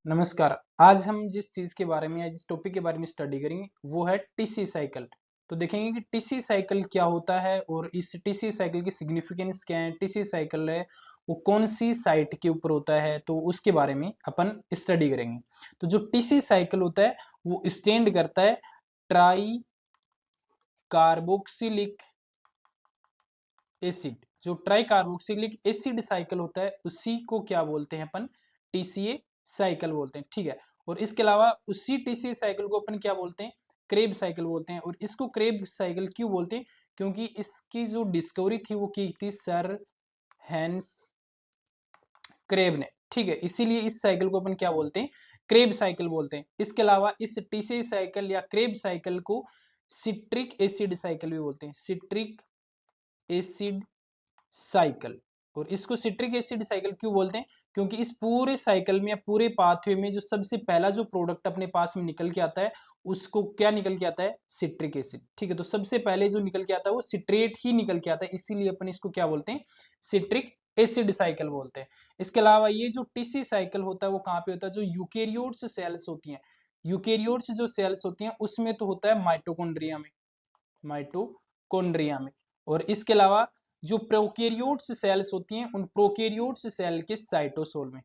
नमस्कार। आज हम जिस चीज के बारे में या जिस टॉपिक के बारे में स्टडी करेंगे वो है टीसी साइकिल। तो देखेंगे कि टीसी साइकिल क्या होता है और इस टीसी साइकिल की सिग्निफिकेंस क्या है। टीसी साइकिल है वो कौन सी साइट के ऊपर होता है, तो उसके बारे में अपन स्टडी करेंगे। तो जो टीसी साइकिल होता है वो स्टैंड करता है ट्राई कार्बोक्सिलिक एसिड। जो ट्राई कार्बोक्सिलिक एसिड साइकिल होता है उसी को क्या बोलते हैं अपन, टीसीए साइकिल बोलते हैं। ठीक है। और इसके अलावा उसी टीसीए साइकिल को अपन क्या बोलते हैं, क्रेब साइकिल बोलते हैं। और इसको क्रेब साइकिल क्यों बोलते हैं, क्योंकि इसकी जो डिस्कवरी थी वो की थी सर हैंस क्रेब ने। ठीक है, इसीलिए इस साइकिल को अपन क्या बोलते हैं, क्रेब साइकिल बोलते हैं। इसके अलावा इस टीसीए साइकिल या क्रेब साइकिल को सिट्रिक एसिड साइकिल भी बोलते हैं, सिट्रिक एसिड साइकिल। और इसको सिट्रिक एसिड साइकिल क्यों बोलते हैं, क्योंकि इस पूरे साइकिल में या पूरे पाथवे में जो सबसे पहला जो प्रोडक्ट अपने पास में निकल के आता है उसको क्या निकल के आता है, सिट्रिक एसिड। ठीक है, तो सबसे पहले जो निकल के आता है वो सिट्रेट ही निकल के आता है, इसीलिए अपन इसको क्या बोलते हैं, सिट्रिक एसिड साइकिल बोलते हैं। इसके अलावा ये जो टीसी साइकिल होता है वो कहाँ पे होता है, जो यूकेरियोट्स सेल्स होती हैं, यूकेरियोट्स जो सेल्स होती हैं उसमें तो होता है माइटोकॉन्ड्रिया में, माइटोकॉन्ड्रिया में। और इसके अलावा जो प्रोकैरियोट्स सेल्स होती हैं उन प्रोकैरियोट्स सेल के साइटोसोल में,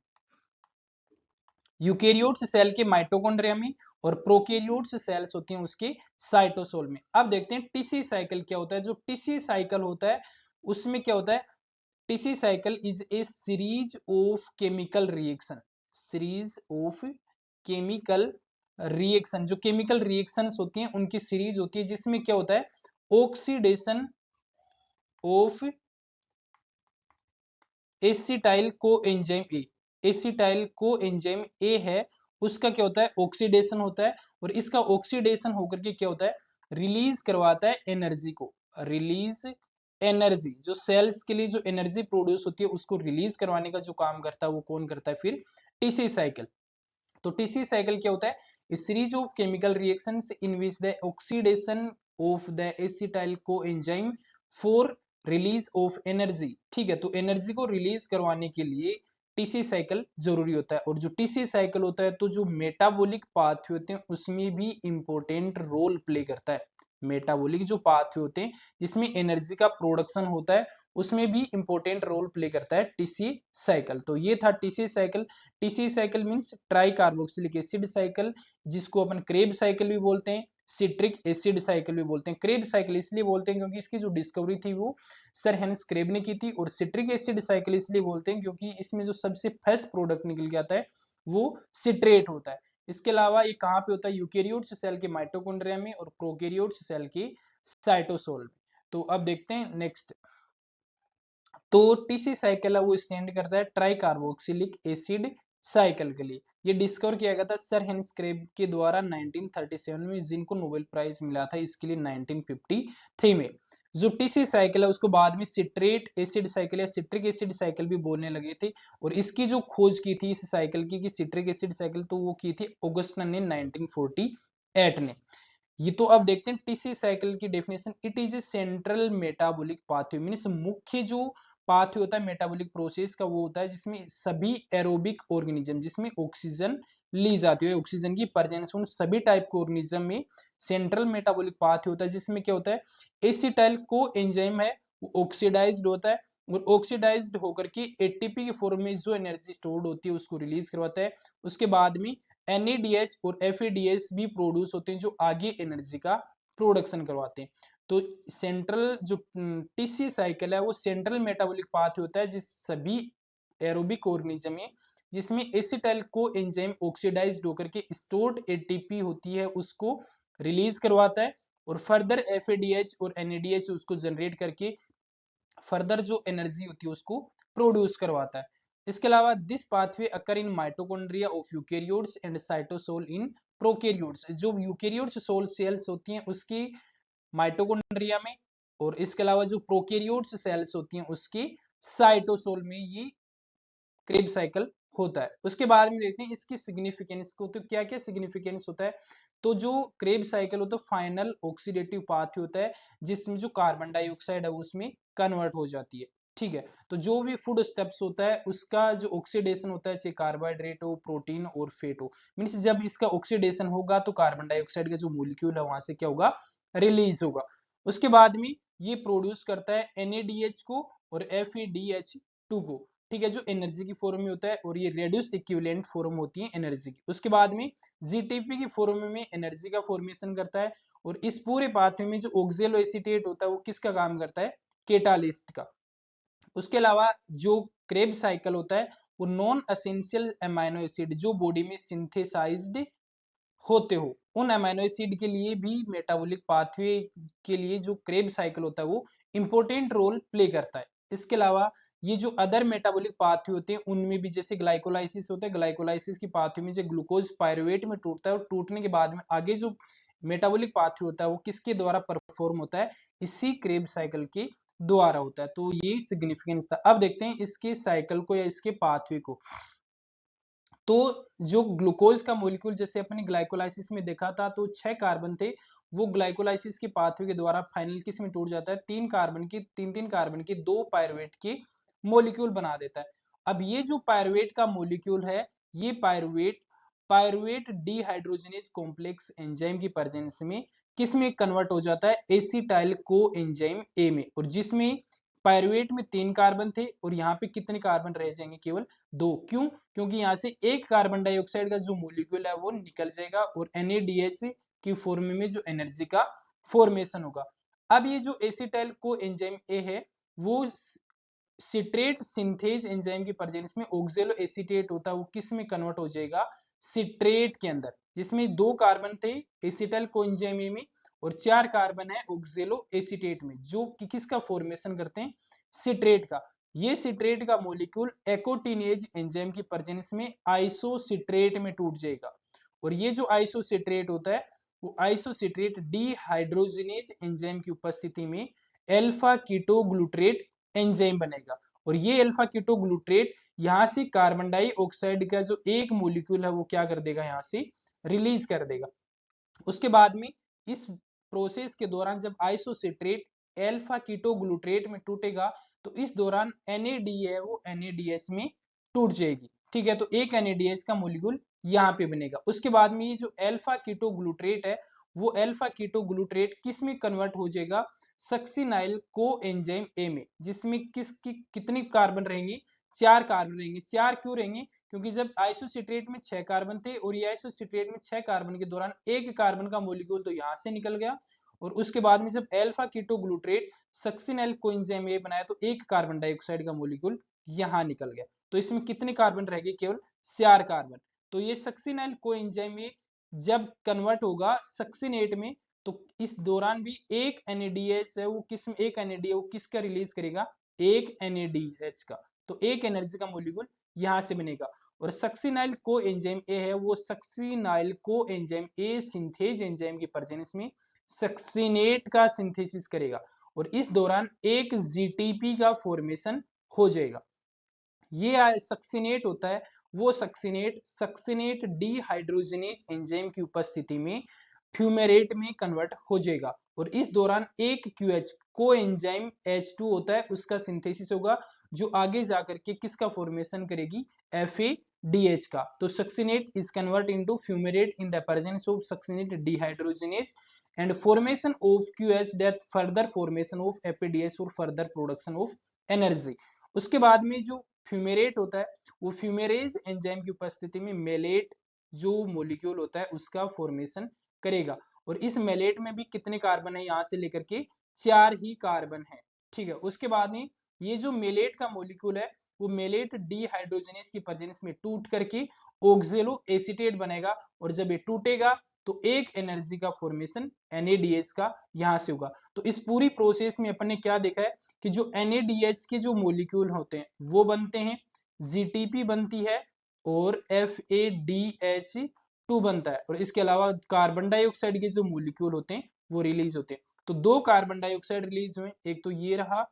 यूकेरियोट्स सेल के माइटोकॉन्ड्रिया में और प्रोकैरियोट्स सेल्स होती हैं उसके साइटोसोल में। अब देखते हैं टीसी साइकिल क्या होता है। जो टीसी साइकिल होता है उसमें क्या होता है, TC cycle is a series of chemical reaction, series of chemical reaction. जो केमिकल रिएक्शंस होती हैं उनकी सीरीज होती है, जिसमें क्या होता है, oxidation of acetyl coenzyme A, acetyl coenzyme A है उसका क्या होता है, ऑक्सीडेशन होता है। और इसका ऑक्सीडेशन होकर के क्या होता है, रिलीज करवाता है एनर्जी को, रिलीज एनर्जी। जो सेल्स के लिए जो एनर्जी प्रोड्यूस होती है उसको रिलीज करवाने का जो काम करता है वो कौन करता है, फिर टीसी साइकिल। तो टीसी साइकिल क्या होता है, a series of chemical reactions in which the oxidation of the acetyl coenzyme for release of energy. ठीक है, तो एनर्जी को रिलीज करवाने के लिए टीसी साइकिल जरूरी होता है। और जो टीसी साइकिल होता है तो जो मेटाबॉलिक पाथवे होते हैं उसमें भी इंपॉर्टेंट रोल प्ले करता है। मेटाबॉलिक जो पाथवे होते हैं जिसमें एनर्जी का प्रोडक्शन होता है उसमें भी इंपॉर्टेंट रोल प्ले करता है टीसी साइकिल। तो ये था TC cycle. TC cycle means try carboxylic acid cycle, जिसको अपन क्रेब साइकिल भी बोलते हैं, सिट्रिक एसिड साइकिल भी बोलते हैं। क्रेब साइकिल इसलिए बोलते हैं क्योंकि इसकी जो डिस्कवरी थी वो सर हेंस क्रेब ने की थी। और सिट्रिक एसिड साइकिल इसलिए बोलते हैं क्योंकि इसमें जो सबसे फर्स्ट प्रोडक्ट निकल के आता है वो सिट्रेट होता है। इसके अलावा ये कहाँ पे होता है, यूकेरियोट्स सेल के माइटोकॉन्ड्रिया में और प्रोकैरियोट्स सेल के साइटोसोल में। तो अब देखते हैं नेक्स्ट। तो टीसी साइकिल है वो स्टैंड करता है ट्राई कार्बोक्सिलिक एसिड साइकिल के लिए। ये डिस्कवर किया गया था सर हेनस क्रेब के द्वारा 1937 में, जिनको नोबेल प्राइज मिला था इसके लिए 1953 में। जो टीसी साइकिल है उसको बाद में सिट्रेट एसिड साइकिल या सिट्रिक एसिड साइकिल भी बोलने लगे थे। और इसकी जो खोज की थी इस साइकिल की, सिट्रिक एसिड साइकिल, तो वो की थी ऑगस्टन ने 1948 ने। ये तो अब देखते हैं टीसी साइकिल की definition. It is a central metabolic pathway, means मुख्य जो पाथवे होता है मेटाबॉलिक प्रोसेस का वो होता है जिसमें सभी एरोबिक ऑर्गेनिज्म जिसमें ऑक्सीजन ली जाती है, ऑक्सीजन की प्रेजेंस उन सभी टाइप के ऑर्गेनिज्म में सेंट्रल मेटाबॉलिक पाथवे होता है, जिसमें क्या होता है, एसिटाइल को एंजाइम है वो ऑक्सीडाइज्ड होता है और ऑक्सीडाइज्ड होकर के एटीपी के फॉर्म में जो एनर्जी स्टोर्ड होती है उसको रिलीज करवाता है। उसके बाद में NADH और FADH भी प्रोड्यूस होते हैं जो आगे एनर्जी का प्रोडक्शन करवाते हैं। तो सेंट्रल जो टीसी साइकिल है वो सेंट्रल मेटाबॉलिक पाथ होता है जिस सभी एरोबिक ऑर्गेनिज्म में जिसमें एसिटाइल को एंजाइम ऑक्सीडाइज्ड होकर के स्टोर्ड एटीपी होती है उसको रिलीज करवाता है और फर्दर FADH और NADH उसको जनरेट करके फर्दर जो एनर्जी होती है उसको प्रोड्यूस करवाता है। इसके अलावा this pathway occur in mitochondria of eukaryotes and cytosol in prokaryotes. जो यूकेरियोट्स सोल सेल्स होती हैं उसकी माइटोकॉन्ड्रिया में और इसके अलावा जो प्रोकैरियोट्स सेल्स होती हैं उसके साइटोसोल में ये क्रेब साइकिल होता है। उसके बाद में देखते हैं इसकी सिग्निफिकेंस को, तो क्या क्या सिग्निफिकेंस होता है। तो जो क्रेब साइकिल होता है फाइनल ऑक्सीडेटिव पाथ होता है जिसमें जो कार्बन डाइऑक्साइड है उसमें कन्वर्ट हो जाती है। ठीक है। तो जो भी फूड स्टेप्स होता है उसका जो ऑक्सीडेशन होता है, चाहे कार्बोहाइड्रेट हो, प्रोटीन और फैट हो, मीन्स जब इसका ऑक्सीडेशन होगा तो कार्बन डाइऑक्साइड का जो मॉलिक्यूल है वहां से क्या होगा, रिलीज होगा। उसके बाद में ये प्रोड्यूस करता है NADH को और FeDH2 को, ठीक है, जो एनर्जी की फॉर्म में होता है, और ये रेड्यूस्ड इक्विवेलेंट फॉर्म होती है एनर्जी की। उसके बाद में जीटीपी की फॉर्म में एनर्जी का फॉर्मेशन करता है, और इस पूरे पाथवे में जो ऑक्जेलो एसीटेट होता है वो किसका काम करता है, केटालिस्ट का। उसके अलावा जो क्रेब्स साइकिल होता है वो नॉन एसेंशियल अमाइनो एसिड जो बॉडी में सिंथेसाइज्ड होते हो उन अमाइनो एसिड के लिए भी मेटाबॉलिक पाथवे के लिए जो क्रेब्स साइकिल होता है वो इंपॉर्टेंट रोल प्ले करता है। इसके अलावा ये जो अदर मेटाबॉलिक पाथवे होते हैं उनमें भी जैसे ग्लाइकोलाइसिस होता है, ग्लाइकोलाइसिस की पाथवे में जो ग्लूकोज पायरुवेट में टूटता है और टूटने के बाद में आगे जो मेटाबॉलिक पाथवे होता है वो किसके द्वारा परफॉर्म होता है, इसी क्रेब साइकिल के द्वारा होता है। तो ये सिग्निफिकेंस था। अब देखते हैं इसके साइकिल को या इसके पाथवे को। तो जो ग्लूकोज का मॉलिक्यूल जैसे अपने ग्लाइकोलाइसिस में देखा था तो 6 कार्बन थे, वो ग्लाइकोलाइसिस के पाथवे के द्वारा फाइनल किस में टूट जाता है, 3 कार्बन के 2 पायरुवेट के मॉलिक्यूल बना देता है। अब ये जो पायरुवेट का मॉलिक्यूल है, ये pyruvate pyruvate dehydrogenase complex enzyme की प्रेजेंस में किस में कन्वर्ट हो जाता है, एसिटाइल को एंजाइम ए में, और जिसमें पायरुवेट में 3 कार्बन थे और यहाँ पे कितने कार्बन रह जाएंगे, केवल 2। क्यों, क्योंकि यहाँ से एक कार्बन डाइऑक्साइड का जो मॉलिक्यूल है वो निकल जाएगा और NADH की फॉर्म में जो एनर्जी का फॉर्मेशन होगा। अब ये जो एसिटाइल को एंजाइम ए है वो सिट्रेट सिंथेज एंजाइम की प्रेजेंस में ऑक्जेलो एसीटेट होता है, वो किस में कन्वर्ट हो जाएगा, सिट्रेट के अंदर, जिसमें 2 कार्बन थे एसिटाइल को एंजाइम ए में और 4 कार्बन है ऑक्जेलो एसीटेट में, जो कि किसका फॉर्मेशन करते हैं, सिट्रेट का। ये सिट्रेट का मॉलिक्यूल एकोटिनेज एंजाइम की प्रेजेंस में आइसोसिट्रेट में टूट जाएगा, और ये जो आइसोसिट्रेट होता है वो आइसोसिट्रेट डीहाइड्रोजिनेज एंजाइम की उपस्थिति में अल्फा कीटोग्लूट्रेट एंजाइम बनेगा, और ये अल्फा कीटोग्लूट्रेट यहाँ से कार्बन डाइऑक्साइड का जो एक मॉलिक्यूल है वो क्या कर देगा, यहाँ से रिलीज कर देगा। उसके बाद में इस प्रोसेस के दौरान जब आइसोसिट्रेट अल्फा कीटोग्लूट्रेट में टूटेगा तो इस दौरान NAD है वो NADH में टूट जाएगी, ठीक है। तो एक NADH का मॉलिक्यूल यहाँ पे बनेगा। उसके बाद में ये जो अल्फा कीटोग्लूट्रेट है वो अल्फा कीटोग्लूट्रेट किस में कन्वर्ट हो जाएगा, सक्सिनाइल को एंजाइम ए में, जिसमें कितनी कार्बन रहेंगी, 4 कार्बन रहेंगे। 4 क्यों रहेंगे, क्योंकि जब आइसोसिट्रेट में 6 कार्बन थे और ये आइसोसिट्रेट में 6 कार्बन के दौरान एक कार्बन का मॉलिक्यूल तो यहाँ से निकल गया, और उसके बाद में जब alpha ketoglutarate succinyl coenzyme A बनाया तो एक कार्बन डाइऑक्साइड का मॉलिक्यूल यहाँ निकल गया। तो इसमें कितने कार्बन रह गए, केवल 4 कार्बन। तो ये सक्सिनाइल कोएंजाइम ए जब कन्वर्ट होगा सक्सिनेट में तो इस दौरान भी एक NADH है वो एक NAD वो किसका रिलीज करेगा, एक NADH का। तो एक एनर्जी का मॉलिक्यूल यहाँ से बनेगा, और सक्सिनाइल को एंजाइम ए है वो सक्सिनाइल को एंजाइम ए सिंथेज एंजाइम की प्रेजेंस में सक्सिनेट का सिंथेसिस करेगा, और इस दौरान एक GTP का फॉर्मेशन हो जाएगा। ये सक्सिनेट होता है वो सक्सिनेट डीहाइड्रोजनेज एंजाइम की उपस्थिति में फ्यूमेरेट में कन्वर्ट हो जाएगा, और इस दौरान एक QH को एंजाइम H2 होता है उसका सिंथेसिस होगा, जो आगे जाकर के किसका फॉर्मेशन करेगी, FADH का। तो succinate is convert into fumarate in the presence of succinate dehydrogenase and formation of QH that further formation of FADH for further production of energy। उसके बाद में जो फ्यूमेरेट होता है वो फ्यूमेरेज एंजाइम की उपस्थिति में मेलेट जो मॉलिक्यूल होता है उसका फॉर्मेशन करेगा, और इस मेलेट में भी कितने कार्बन है, यहाँ से लेकर के 4 ही कार्बन है, ठीक है। उसके बाद में ये जो मेलेट का मॉलिक्यूल है वो मेलेट डीहाइड्रोजनेज की प्रेजेंस में टूट करके ऑक्जेलो एसीटेट बनेगा, और जब ये टूटेगा तो एक एनर्जी का फॉर्मेशन NADH का यहाँ से होगा। तो इस पूरी प्रोसेस में अपन ने क्या देखा है कि जो NADH के जो मॉलिक्यूल होते हैं वो बनते हैं, GTP बनती है और FADH2 बनता है, और इसके अलावा कार्बन डाइऑक्साइड के जो मॉलिक्यूल होते हैं वो रिलीज होते हैं। तो 2 कार्बन डाइऑक्साइड रिलीज हुए, एक तो ये रहा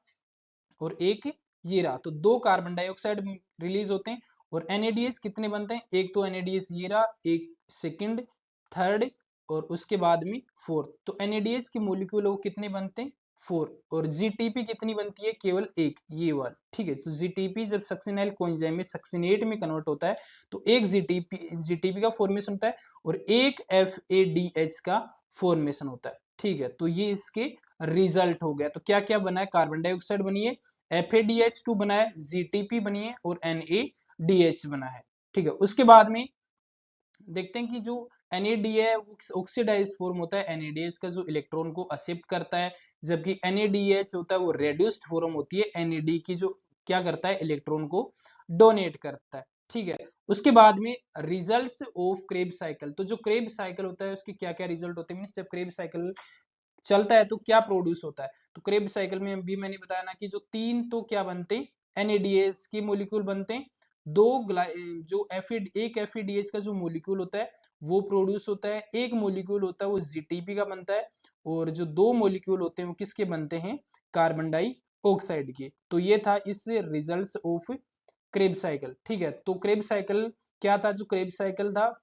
और एक ये रहा, तो 2 कार्बन डाइऑक्साइड रिलीज होते हैं, और NADH कितने बनते हैं, एक तो NADH ये रहा, एक सेकंड, थर्ड और उसके बाद में फोर्थ। तो NADH के मॉलिक्यूल वो कितने बनते हैं, 4 और जीटीपी कितनी बनती है, केवल एक, ये वाला, ठीक है। तो जीटीपी जब सक्सिनाइल कोएंजाइम में सक्सिनेट में कन्वर्ट होता है तो एक जीटीपी का फॉर्मेशन होता है और एक एफएडीएच का फॉर्मेशन होता है, ठीक है। तो ये इसके रिजल्ट हो गया। तो क्या क्या बना है, कार्बन डाइऑक्साइड बनी है, एफएडीएच2 बना है, जीटीपी बनी है और एनएडीएच बना है, ठीक है। उसके बाद में देखते हैं कि जो NAD है वो ऑक्सीडाइज्ड फॉर्म होता है, NADH का जो इलेक्ट्रॉन को एक्सेप्ट करता है, जबकि NADH होता है वो रेड्यूस्ड फॉर्म होती है, NAD की जो क्या करता है, इलेक्ट्रॉन को डोनेट करता है, ठीक है। उसके बाद में रिजल्ट्स ऑफ क्रेब साइकिल, तो जो क्रेब साइकिल होता है उसके क्या क्या रिजल्ट होते हैं, मींस जब क्रेब साइकिल चलता है तो क्या प्रोड्यूस होता है। तो क्रेब साइकिल में भी मैंने बताया ना कि जो तीन तो क्या बनते हैं, NADH के मॉलिक्यूल बनते हैं, दो जो एक एफईडीएच का जो मॉलिक्यूल होता है वो प्रोड्यूस होता है, एक मॉलिक्यूल होता है वो जीटीपी का बनता है, और जो दो मॉलिक्यूल होते हैं वो किसके बनते हैं, कार्बन डाइऑक्साइड के। तो ये था इस रिजल्ट्स ऑफ क्रेब साइकिल, ठीक है। तो क्रेब साइकिल क्या था, जो क्रेब साइकिल था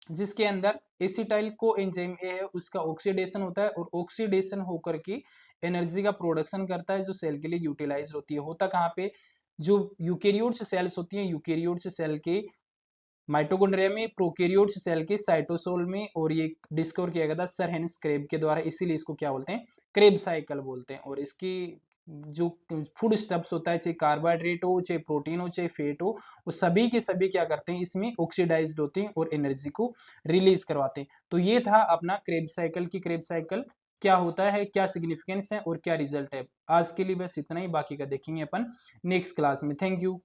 जिसके अंदर एसिटाइल कोएंजाइम ए है उसका ऑक्सीडेशन होता है और ऑक्सीडेशन होकर के एनर्जी का प्रोडक्शन करता है जो सेल के लिए यूटिलाइज होती है। होता कहाँ पे, जो यूकेरियोट्स सेल्स होती हैं, यूकेरियोट्स सेल के माइटोकॉन्ड्रिया में, प्रोकैरियोट्स सेल के साइटोसोल में, और ये डिस्कवर किया गया था सर हेनिस क्रेब के द्वारा, इसीलिए इसको क्या बोलते हैं, क्रेब साइकिल बोलते हैं। और इसकी जो फूड स्टफ्स होता है, चाहे कार्बोहाइड्रेट हो, चाहे प्रोटीन हो, चाहे फैट हो, वो सभी के सभी क्या करते हैं, इसमें ऑक्सीडाइज्ड होते हैं और एनर्जी को रिलीज करवाते हैं। तो ये था अपना क्रेब साइकिल की क्रेब साइकिल क्या होता है, क्या सिग्निफिकेंस है और क्या रिजल्ट है। आज के लिए बस इतना ही, बाकी का देखेंगे अपन नेक्स्ट क्लास में। Thank you.